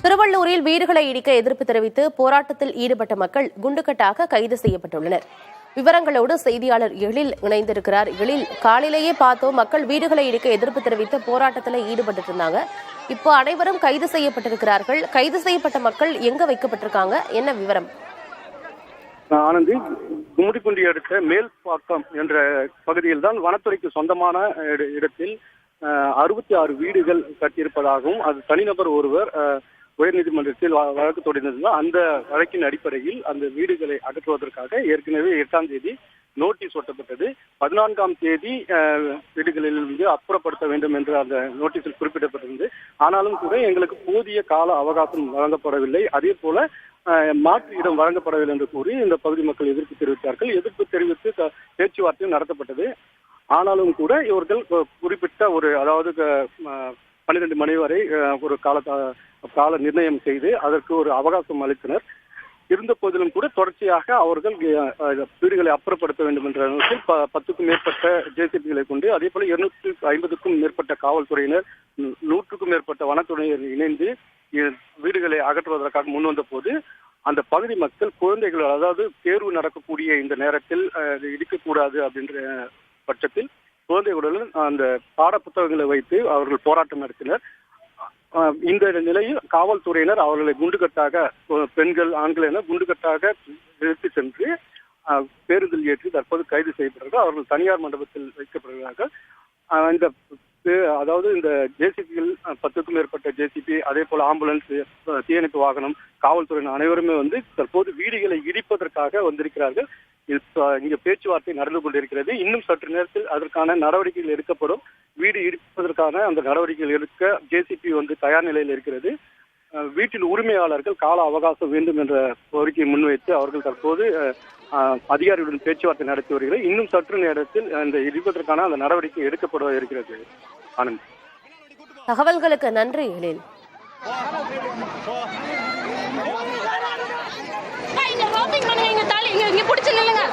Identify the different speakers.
Speaker 1: திருவள்ளூரில் வீடுகளை இடிக்க எதிர்ப்பு தெரிவித்து போராட்டத்தில் ஈடுபட்ட மக்கள் குண்டுகட்டாக கைது செய்யப்பட்டுள்ளனர். விவரங்களோடு செய்தியாளர் எழில் இணைந்திருக்கிறார். எழில், காலையிலேயே பார்த்தோம் மக்கள் வீடுகளை இடிக்க எதிர்ப்பு தெரிவித்து போராட்டத்தில் ஈடுபட்டு இருந்தாங்க. இப்போ அனைவரும் கைது செய்யப்பட்டிருக்கிறார்கள். கைது செய்யப்பட்ட மக்கள் எங்க வைக்கப்பட்டிருக்காங்க, என்ன விவரம்?
Speaker 2: ஆனந்தி, கும்மிடிப்பூண்டி அடுத்த மேல்பாக்கம் என்ற பகுதியில் தான் வனத்துறைக்கு சொந்தமான இடத்தில் 66 வீடுகள் கட்டியிருப்பதாகவும் அது தனிநபர் ஒருவர் உயர்நீதிமன்றத்தில் வழக்கு தொடர்ந்தது. அந்த வழக்கின் அடிப்படையில் அந்த வீடுகளை அகற்றுவதற்காக ஏற்கனவே 8ஆம் தேதி நோட்டீஸ் ஒட்டப்பட்டது. 14ஆம் தேதி வீடுகளிலிருந்து அப்புறப்படுத்த வேண்டும் என்று அந்த நோட்டீஸில் குறிப்பிடப்பட்டிருந்தது. ஆனாலும் கூட எங்களுக்கு போதிய கால அவகாசம் வழங்கப்படவில்லை, அதே போல மாற்று இடம் வழங்கப்படவில்லை என்று கூறி இந்த பகுதி மக்கள் எதிர்ப்பு தெரிவித்தார்கள். எதிர்ப்பு தெரிவித்து பேச்சுவார்த்தையும் நடத்தப்பட்டது. ஆனாலும் கூட இவர்கள் குறிப்பிட்ட அதாவது 12 மணி வரை ஒரு கால நிர்ணயம் செய்து அதற்கு ஒரு அவகாசம் அளித்தனர். இருந்த போதிலும் கூட தொடர்ச்சியாக அவர்கள் வீடுகளை அப்புறப்படுத்த வேண்டும் என்ற நோக்கில் 10க்கும் மேற்பட்ட ஜேசிபிகளை கொண்டு, அதே போல 250க்கும் மேற்பட்ட காவல்துறையினர், 100க்கும் மேற்பட்ட வனத்துறையினர் இணைந்து வீடுகளை அகற்றுவதற்காக முன்வந்த போது அந்த பகுதி மக்கள் குழந்தைகள், அதாவது தேர்வு நடக்கக்கூடிய இந்த நேரத்தில் இடிக்கக்கூடாது அப்படின்ற பட்சத்தில் குழந்தைகளுடன் அந்த பாட புத்தகங்களை வைத்து அவர்கள் போராட்டம் நடத்தினர். இந்த நிலையில் காவல்துறையினர் அவர்களை குண்டுகட்டாக, பெண்கள் ஆண்கள் என குண்டுகட்டாக இழுத்து சென்று பேருந்தில் ஏற்றி தற்போது கைது செய்யப்படுகிறார்கள். அவர்கள் தனியார் மண்டபத்தில் வைக்கப்படுகிறார்கள். அதாவது இந்த ஜேசிபிகள் 10க்கும் மேற்பட்ட ஜேசிபி, அதே போல ஆம்புலன்ஸ், தீயணைப்பு வாகனம், காவல்துறையினர் அனைவருமே தற்போது வீடுகளை இடிப்பதற்காக வந்திருக்கிறார்கள். இங்க பேச்சுவார்த்தை நடந்து கொண்டிருக்கிறது. இன்னும் சற்று நேரத்தில் அதற்கான நடவடிக்கைகள் எடுக்கப்படும். வீடு இடிப்பதற்கான அந்த நடவடிக்கைகள் எடுக்க ஜேசிபி தயார் நிலையில் இருக்கிறது. வீட்டில் உரிமையாளர்கள் கால அவகாசம் வேண்டும் என்ற கோரிக்கையை முன்வைத்து அவர்கள் தற்போது அதிகாரிகளுடன் பேச்சுவார்த்தை நடத்தி வருகிறது. இன்னும் சற்று நேரத்தில் அந்த இடிப்பதற்கான அந்த நடவடிக்கை எடுக்கப்பட இருக்கிறது. ஆனந்த்,
Speaker 1: தகவல்களுக்கு நன்றி எழில்.
Speaker 3: இங்க பிடிச்சு நில்லுங்க.